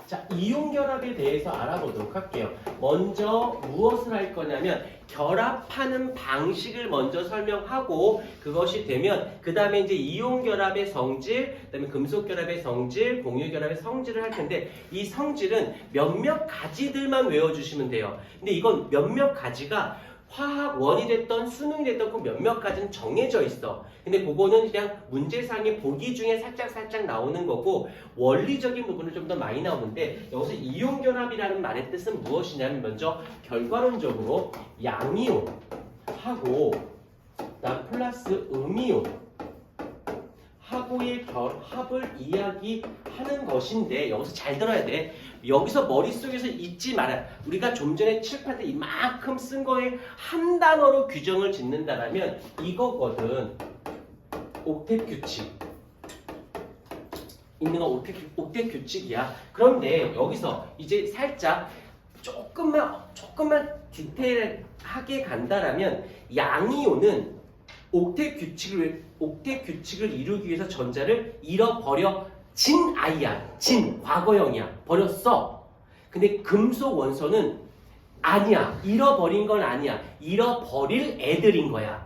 자, 이온결합에 대해서 알아보도록 할게요. 먼저 무엇을 할 거냐면 결합하는 방식을 먼저 설명하고 그것이 되면 그 다음에 이제 이온결합의 성질, 그 다음에 금속결합의 성질, 공유결합의 성질을 할 텐데 이 성질은 몇몇 가지들만 외워주시면 돼요. 근데 이건 몇몇 가지가 화학원이 됐던 수능이 됐던 그 몇몇 가지는 정해져 있어. 근데 그거는 그냥 문제상의 보기 중에 살짝 나오는 거고 원리적인 부분은 좀 더 많이 나오는데 여기서 이온결합이라는 말의 뜻은 무엇이냐면 먼저 결과론적으로 양이온하고 그다음 플러스 음이온 하고의 결합을 이야기하는 것인데 여기서 잘 들어야 돼. 여기서 머릿속에서 잊지 마라. 우리가 좀 전에 칠판 때 이만큼 쓴 거에 한 단어로 규정을 짓는다라면 이거거든. 옥텟 규칙. 있는 건 옥텟 규칙이야. 그런데 여기서 이제 살짝 조금만 디테일하게 간다라면 양이온은 옥텟 규칙을 이루기 위해서 전자를 잃어버려 진 아이야. 진 과거형이야. 버렸어. 근데 금속 원소는 아니야. 잃어버린 건 아니야. 잃어버릴 애들인 거야.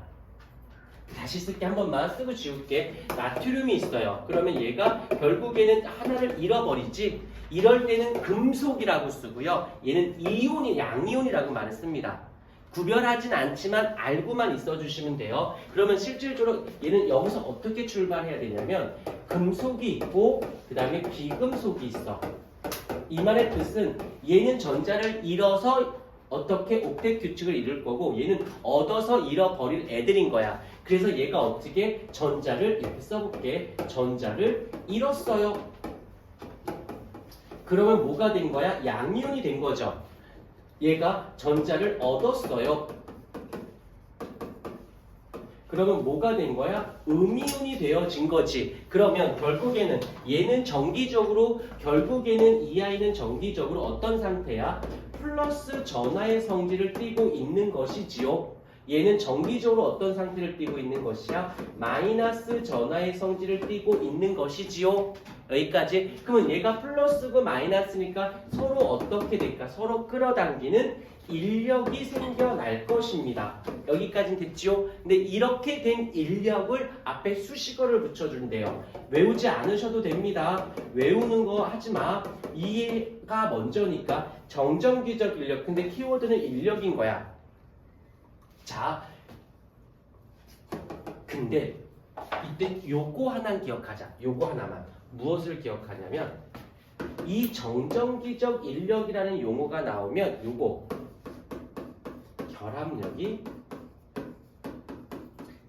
다시 쓸게 한 번만 쓰고 지울게. 나트륨이 있어요. 그러면 얘가 결국에는 하나를 잃어버리지. 이럴 때는 금속이라고 쓰고요. 얘는 이온이 양이온이라고 말을 씁니다. 구별하진 않지만 알고만 있어주시면 돼요. 그러면 실질적으로 얘는 여기서 어떻게 출발해야 되냐면 금속이 있고 그 다음에 비금속이 있어. 이 말의 뜻은 얘는 전자를 잃어서 어떻게 옥텟 규칙을 이룰 거고 얘는 얻어서 잃어버릴 애들인 거야. 그래서 얘가 어떻게 전자를 이렇게 써볼게. 전자를 잃었어요. 그러면 뭐가 된 거야? 양이온이 된 거죠. 얘가 전자를 얻었어요. 그러면 뭐가 된 거야? 음이온이 되어진 거지. 그러면 결국에는 얘는 정기적으로 결국에는 이 아이는 정기적으로 어떤 상태야? 플러스 전하의 성질을 띠고 있는 것이지요. 얘는 정기적으로 어떤 상태를 띠고 있는 것이야? 마이너스 전하의 성질을 띠고 있는 것이지요. 여기까지. 그러면 얘가 플러스고 마이너스니까 서로 어떻게 될까? 서로 끌어당기는 인력이 생겨날 것입니다. 여기까지는 됐지요? 근데 이렇게 된 인력을 앞에 수식어를 붙여준대요. 외우지 않으셔도 됩니다. 외우는 거 하지 마. 이해가 먼저니까 정정기적 인력. 근데 키워드는 인력인 거야. 자, 근데 이때 요거 하나는 기억하자. 요거 하나만. 무엇을 기억하냐면 이 정정기적 인력이라는 용어가 나오면 요거 결합력이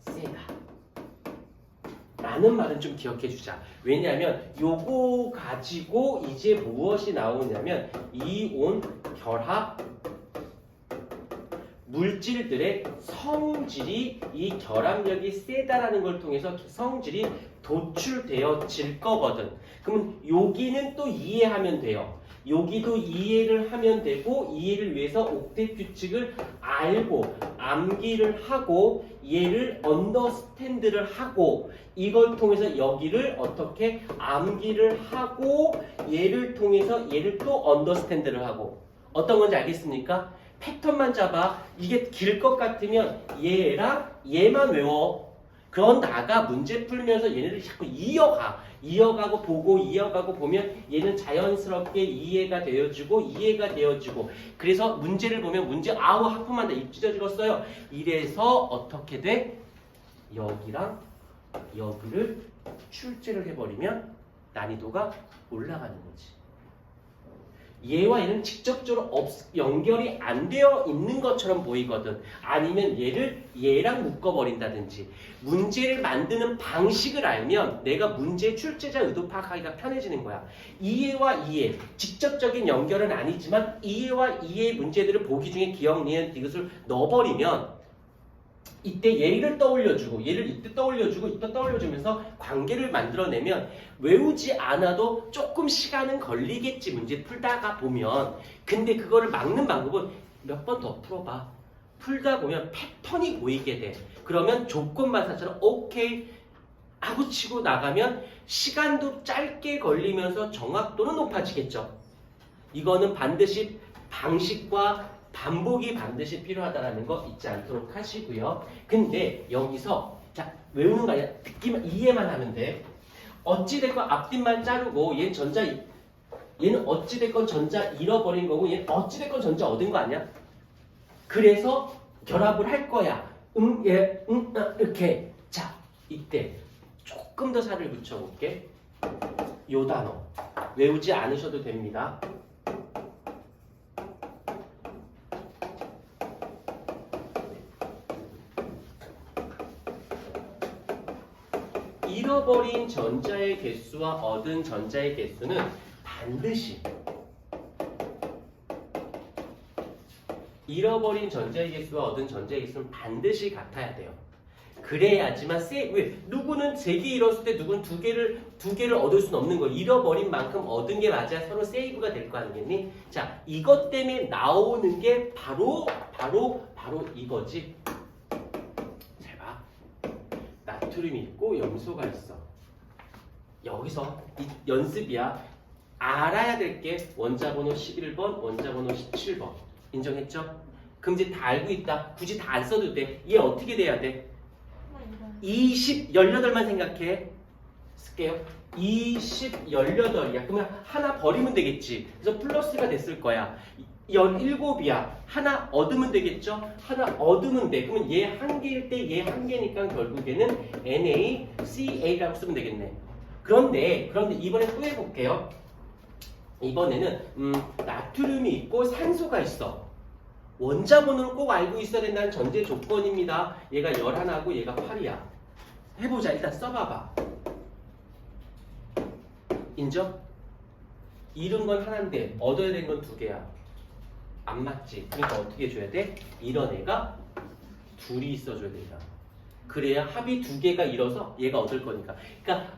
세다 라는 말은 좀 기억해 주자. 왜냐하면 요거 가지고 이제 무엇이 나오냐면 이온 결합 물질들의 성질이 이 결합력이 세다라는 걸 통해서 성질이 도출되어질 거거든. 그러면 여기는 또 이해하면 돼요. 여기도 이해를 하면 되고 이해를 위해서 옥텟 규칙을 알고 암기를 하고 얘를 언더스탠드를 하고 이걸 통해서 여기를 어떻게 암기를 하고 얘를 통해서 얘를 또 언더스탠드를 하고 어떤 건지 알겠습니까? 패턴만 잡아. 이게 길 것 같으면 얘랑 얘만 외워. 그러다가 문제 풀면서 얘네들이 자꾸 이어가고 보고 이어가고 보면 얘는 자연스럽게 이해가 되어지고 그래서 문제를 보면 문제 아우 하품만 다 입 찢어지겠어요. 이래서 어떻게 돼? 여기랑 여기를 출제를 해버리면 난이도가 올라가는 거지. 얘와 얘는 직접적으로 연결이 안 되어 있는 것처럼 보이거든. 아니면 얘를 얘랑 묶어버린다든지. 문제를 만드는 방식을 알면 내가 문제의 출제자 의도 파악하기가 편해지는 거야. 이해와 이해, 직접적인 연결은 아니지만 이해와 이해의 문제들을 보기 중에 기억, 니은, 디귿을 넣어버리면 이때 얘를 떠올려주고 얘를 이때 떠올려주고 이때 떠올려주면서 관계를 만들어내면 외우지 않아도 조금 시간은 걸리겠지 문제 풀다가 보면. 근데 그거를 막는 방법은 몇 번 더 풀어봐. 풀다 보면 패턴이 보이게 돼. 그러면 조건반사처럼 오케이 하고 치고 나가면 시간도 짧게 걸리면서 정확도는 높아지겠죠. 이거는 반드시 방식과 반복이 반드시 필요하다는 거 잊지 않도록 하시고요. 근데 여기서 자 외우는 거 아니야. 듣기만 이해만 하면 돼. 어찌됐건 앞뒷만 자르고 얘는 어찌됐건 전자 잃어버린 거고 얘는 어찌됐건 전자 얻은 거 아니야? 그래서 결합을 할 거야. 이렇게. 자, 이때 조금 더 살을 붙여볼게. 요 단어 외우지 않으셔도 됩니다. 잃어버린 전자의 개수와 얻은 전자의 개수는 반드시 잃어버린 전자의 개수와 얻은 전자의 개수는 반드시 같아야 돼요. 그래야지만 왜 누구는 3개 잃었을 때 누구는 2개를 얻을 수는 없는 거예요. 잃어버린 만큼 얻은 게 맞아야 서로 세이브가 될 거 아니겠니? 자, 이것 때문에 나오는 게 바로 이거지. 잘 봐. 나트륨이 있고 염소가 있어. 여기서 연습이야. 알아야 될 게 원자번호 11번, 원자번호 17번. 인정했죠? 그럼 이제 다 알고 있다. 굳이 다 안 써도 돼. 얘 어떻게 돼야 돼? 18만 생각해. 쓸게요. 18이야. 그러면 하나 버리면 되겠지. 그래서 플러스가 됐을 거야. 17이야. 하나 얻으면 되겠죠? 하나 얻으면 돼. 그러면 얘 한 개일 때 얘 한 개니까 결국에는 NaCa라고 쓰면 되겠네. 그런데 이번에 또 해볼게요. 이번에는 나트륨이 있고 산소가 있어. 원자번호를 꼭 알고 있어야 된다는 전제 조건입니다. 얘가 11하고 얘가 8이야. 해보자. 일단 써봐봐. 인정? 잃은 건 하나인데 얻어야 되는 건 2개야. 안 맞지? 그러니까 어떻게 해줘야 돼? 이런 애가 둘이 있어줘야 된다. 그래야 합이 2개가 잃어서 얘가 얻을 거니까. 그러니까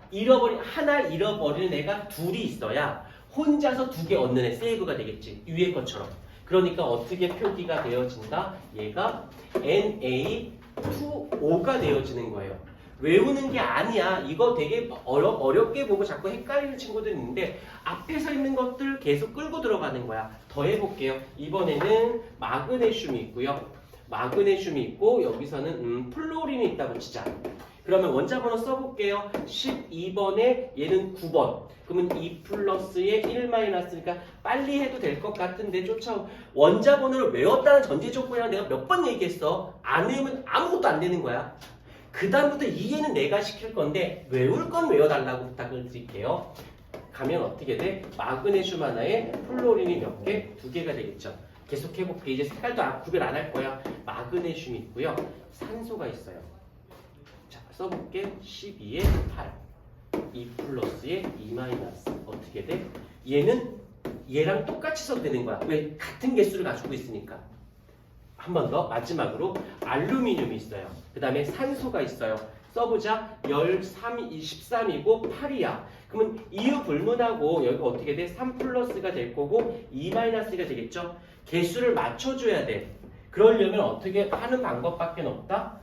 하나 잃어버리는 애가 둘이 있어야 혼자서 2개 얻는 애 세이브가 되겠지. 위에 것처럼. 그러니까 어떻게 표기가 되어진다? 얘가 Na2O가 되어지는 거예요. 외우는 게 아니야. 이거 되게 어렵게 보고 자꾸 헷갈리는 친구들 있는데 앞에서 있는 것들 계속 끌고 들어가는 거야. 더 해볼게요. 이번에는 마그네슘이 있고요. 마그네슘이 있고 여기서는 플로린이 있다고 치자. 그러면 원자번호 써볼게요. 12번에 얘는 9번. 그러면 2 플러스에 1 마이너스니까 빨리 해도 될 것 같은데 원자번호를 외웠다는 전제 조건이랑 내가 몇 번 얘기했어. 안 외우면 아무것도 안 되는 거야. 그 다음부터 이해는 내가 시킬 건데 외울 건 외워달라고 부탁을 드릴게요. 가면 어떻게 돼? 마그네슘 하나에 플로린이 몇 개? 2개가 되겠죠. 계속 해볼게. 이제 색깔도 구별 안 할 거야. 마그네슘이 있고요. 산소가 있어요. 자, 써볼게. 12에 8. 2 플러스에 2 마이너스. 어떻게 돼? 얘는 얘랑 똑같이 써도 되는 거야. 왜? 같은 개수를 가지고 있으니까. 한 번 더. 마지막으로 알루미늄이 있어요. 그 다음에 산소가 있어요. 써보자. 13이고 8이야. 그러면 이유 불문하고 여기가 어떻게 돼? 3 플러스가 될 거고 2 마이너스가 되겠죠? 개수를 맞춰줘야 돼. 그러려면 어떻게 하는 방법밖에 없다?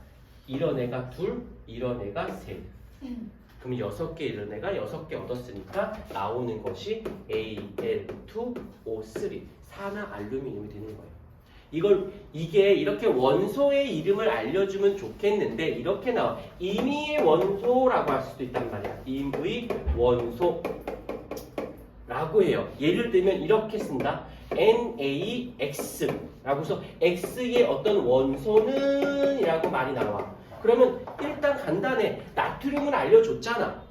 이런 애가 둘, 이런 애가 셋. 그럼 6개 이런 애가 6개 얻었으니까 나오는 것이 Al2O3 산화 알루미늄이 되는 거예요. 이게 이렇게 원소의 이름을 알려주면 좋겠는데 이렇게 나와. 임의의 원소라고 할 수도 있단 말이야. 임의 원소라고 해요. 예를 들면 이렇게 쓴다. NaX라고 해서 X의 어떤 원소는 이라고 말이 나와. 그러면 일단 간단해. 나트륨을 알려줬잖아.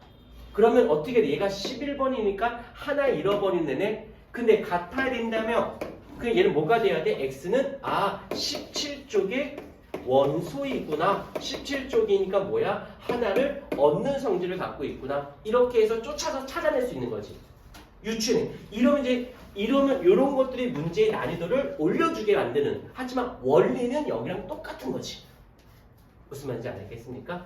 그러면 어떻게 돼? 얘가 11번이니까 하나 잃어버린 애네. 근데 같아야 된다면 그 얘는 뭐가 돼야 돼? X는 17쪽의 원소이구나. 17쪽이니까 뭐야? 하나를 얻는 성질을 갖고 있구나. 이렇게 해서 쫓아서 찾아낼 수 있는 거지. 유추해. 이러면 이런 것들이 문제의 난이도를 올려주게 만드는. 하지만 원리는 여기랑 똑같은 거지. 무슨 말인지 알겠습니까?